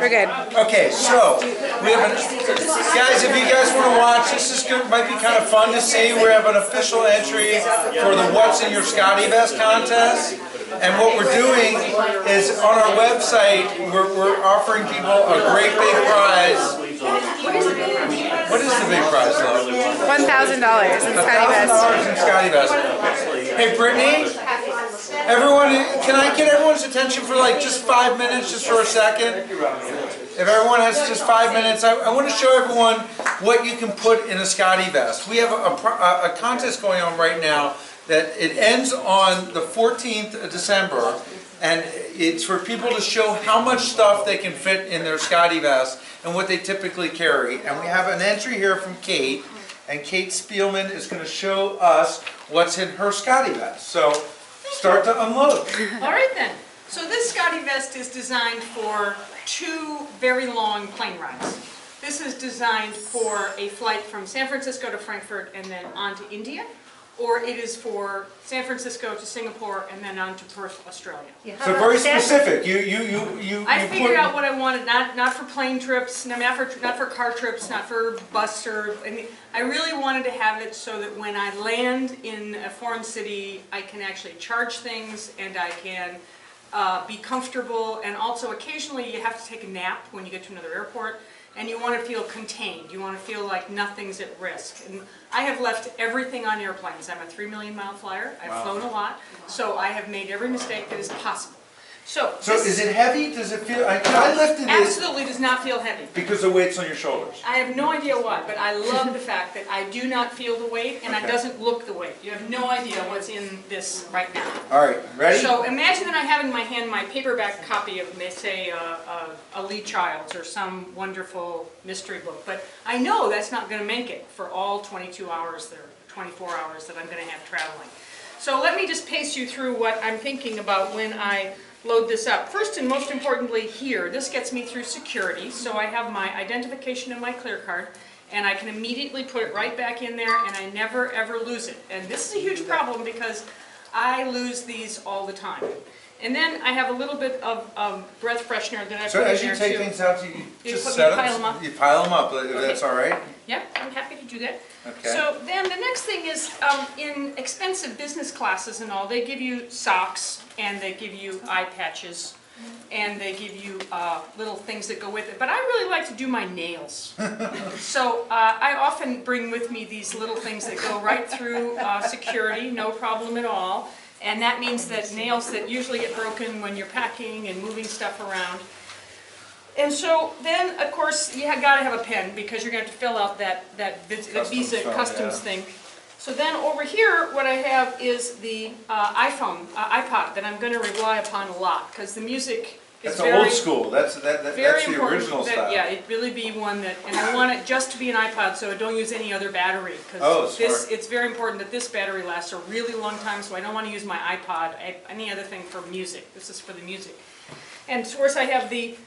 We're good. Okay, so we have guys, if you guys want to watch, this is good, might be kind of fun to see. We have an official entry for the What's in Your SCOTTeVEST contest. And what we're doing is on our website, we're offering people a great big prize. What is the big prize, love? $1,000 in SCOTTeVEST. $1,000 in SCOTTeVEST. Hey, Brittany, everyone, can I get everyone's attention for like just 5 minutes, just for a second? If everyone has just 5 minutes, I want to show everyone what you can put in a SCOTTeVEST. We have a contest going on right now that it ends on the 14th of December, and it's for people to show how much stuff they can fit in their SCOTTeVEST and what they typically carry. And we have an entry here from Kate, and Kate Spielman is going to show us what's in her SCOTTeVEST. So start to unload. All right then. So this SCOTTeVEST is designed for 2 very long plane rides. This is designed for a flight from San Francisco to Frankfurt and then on to India. Or it is for San Francisco to Singapore and then on to Perth, Australia. Yeah. So very specific. I figured out what I wanted, not for plane trips, not for car trips, not for bus or anything. I really wanted to have it so that when I land in a foreign city, I can actually charge things and I can be comfortable. And also occasionally you have to take a nap when you get to another airport. And you want to feel contained. You want to feel like nothing's at risk. And I have left everything on airplanes. I'm a 3 million mile flyer. I've flown a lot. So I have made every mistake that is possible. So is it heavy? Does it feel? I lifted it. Absolutely does not feel heavy. Because the weight's on your shoulders. I have no idea why, but I love the fact that I do not feel the weight and it doesn't look the weight. You have no idea what's in this right now. All right, ready? So imagine that I have in my hand my paperback copy of, say, a Lee Childs or some wonderful mystery book. But I know that's not going to make it for all 22 hours, or 24 hours that I'm going to have traveling. So let me just pace you through what I'm thinking about when I load this up. First and most importantly here, this gets me through security. So I have my identification and my clear card, and I can immediately put it right back in there, and I never ever lose it. And this is a huge problem because I lose these all the time. And then I have a little bit of breath freshener that I put in there too. So as you take things out, you just pile them up. You pile them up, if that's all right? Yep, I'm happy to do that. Okay. So then the next thing is, in expensive business classes and all, they give you socks, and they give you eye patches, and they give you little things that go with it. But I really like to do my nails. So I often bring with me these little things that go right through security, no problem at all. And that means that nails that usually get broken when you're packing and moving stuff around. And so then, of course, you got to have a pen because you're going to have to fill out that Visa Customs thing. So then over here, what I have is the iPod that I'm going to rely upon a lot because the music is very old school. That's the original style. Yeah, it really be one that, and I want it just to be an iPod, so I don't use any other battery because it's very important that this battery lasts a really long time. So I don't want to use my iPod, any other thing for music. This is for the music. And of course, I have the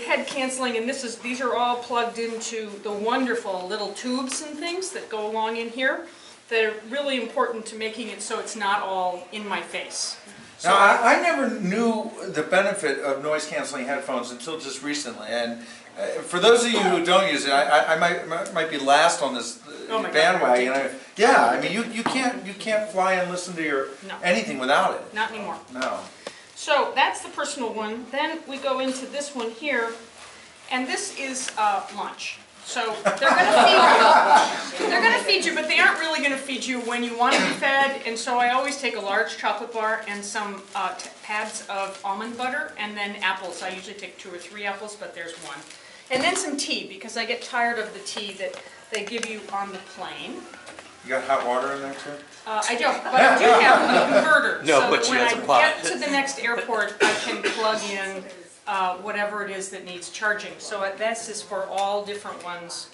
head canceling, and these are all plugged into the wonderful little tubes and things that go along in here that are really important to making it so it's not all in my face. So now, I never knew the benefit of noise canceling headphones until just recently, and for those of you who don't use it, I might be last on this bandwagon. Yeah, I mean you can't fly and listen to anything without it. Not anymore. No. So that's the personal one. Then we go into this one here, and this is lunch. So they're going to feed you. They're going to feed you, but they aren't really going to feed you when you want to be fed. And so I always take a large chocolate bar and some pads of almond butter, and then apples. I usually take 2 or 3 apples, but there's one. And then some tea because I get tired of the tea that they give you on the plane. You got hot water in there too? I don't, but I do have a converter. No, so but she has a when pot. I get to the next airport, I can plug in whatever it is that needs charging. So this is for all different ones.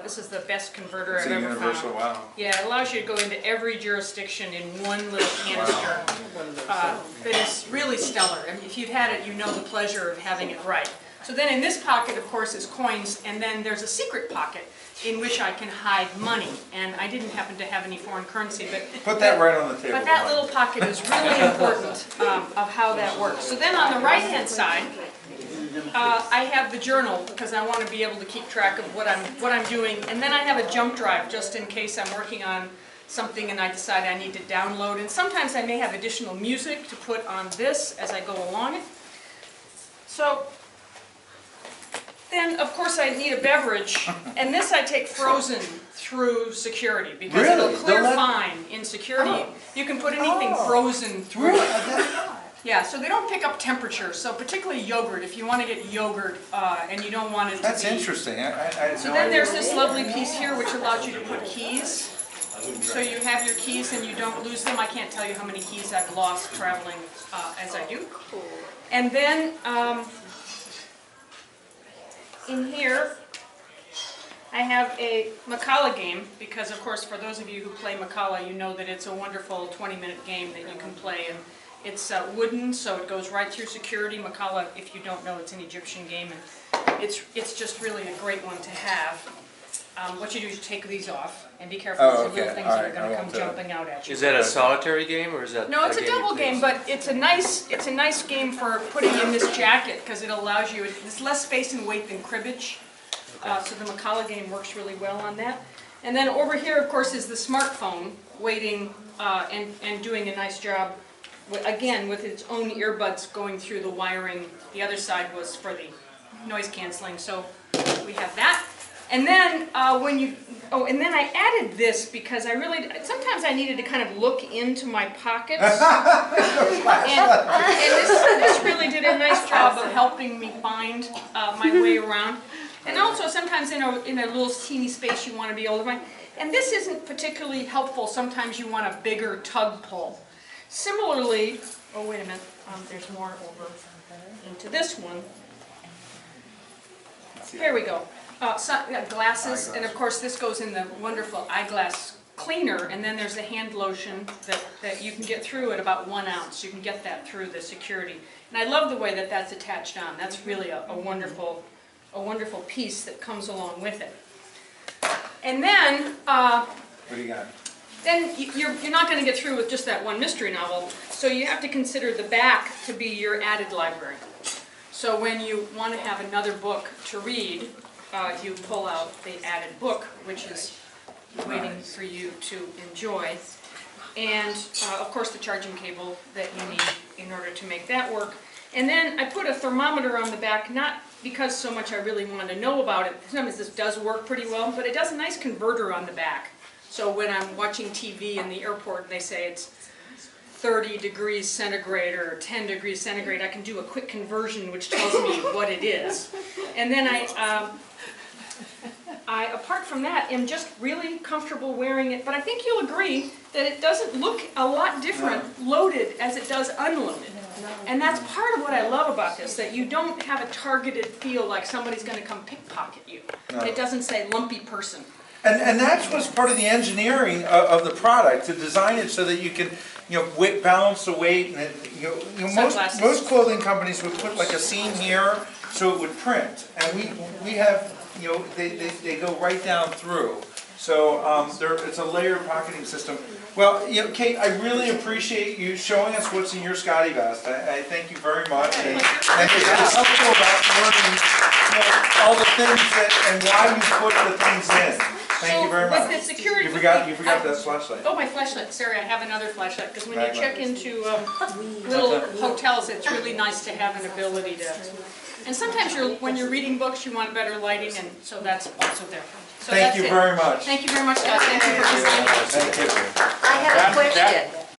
This is the best converter I've ever found. Wow. Yeah, it allows you to go into every jurisdiction in one little canister. That is really stellar. I mean, if you've had it, you know the pleasure of having it right. So then in this pocket, of course, is coins, and then there's a secret pocket in which I can hide money. And I didn't happen to have any foreign currency, but put that right on the table. But that little pocket is really important of how that works. So then on the right-hand side, I have the journal because I want to be able to keep track of what I'm doing, and then I have a jump drive just in case I'm working on something and I decide I need to download. And sometimes I may have additional music to put on this as I go along it. So then, of course, I need a beverage, and this I take frozen through security because it'll clear fine in security. You can put anything frozen through it. Yeah, so they don't pick up temperature. So particularly yogurt, if you want to get yogurt and you don't want it to That's be... interesting. So then there's this lovely piece here which allows you to put keys. So you have your keys and you don't lose them. I can't tell you how many keys I've lost traveling as I do. And then in here I have a Macala game because, of course, for those of you who play Macala, you know that it's a wonderful 20-minute game that you can play. And it's wooden, so it goes right through security. Macala, if you don't know, it's an Egyptian game, and it's just really a great one to have. What you do is you take these off, and be careful with the little things that are going to come jumping out at you. Is that a solitary game, or is that? No, it's a double game, but it's a nice game for putting in this jacket because it allows you. It's less space and weight than cribbage, so the Macala game works really well on that. And then over here, of course, is the smartphone waiting and doing a nice job. Again, with its own earbuds going through the wiring. The other side was for the noise canceling, so we have that. And then and then I added this because sometimes I needed to kind of look into my pockets. and this really did a nice job of helping me find my way around. And also sometimes in a little teeny space you want to be able to find. And this isn't particularly helpful. Sometimes you want a bigger tug pull. Similarly, oh wait a minute, there's more over into this one. Here we go. Glasses, and of course this goes in the wonderful eyeglass cleaner, and then there's the hand lotion that you can get through at about 1 ounce. You can get that through the security. And I love the way that that's attached on. That's really a wonderful piece that comes along with it. And then, what do you got? Then you're not going to get through with just that one mystery novel, so you have to consider the back to be your added library. So when you want to have another book to read, you pull out the added book, which is waiting for you to enjoy. And of course the charging cable that you need in order to make that work. And then I put a thermometer on the back, not because so much I really want to know about it. Sometimes this does work pretty well, but it does a nice converter on the back. So when I'm watching TV in the airport and they say it's 30 degrees centigrade or 10 degrees centigrade, I can do a quick conversion which tells me what it is. And then I, apart from that, am just really comfortable wearing it. But I think you'll agree that it doesn't look a lot different loaded as it does unloaded. And that's part of what I love about this, that you don't have a targeted feel like somebody's going to come pickpocket you. It doesn't say lumpy person. And that was part of the engineering of the product, to design it so that you can, balance the weight. And most clothing companies would put like a seam here so it would print, and we have, they go right down through. So it's a layered pocketing system. Well, Kate, I really appreciate you showing us what's in your SCOTTeVEST. I thank you very much, and it's helpful about learning all the things and why you put the things in. Thank you very much. With the security, you forgot that flashlight. Oh, my flashlight. Sorry, I have another flashlight. Because when you check into little hotels, it's really nice to have an ability to. And sometimes when you're reading books, you want better lighting, and so that's also there. So Thank you very much. Thank you very much, guys. Thank you for listening.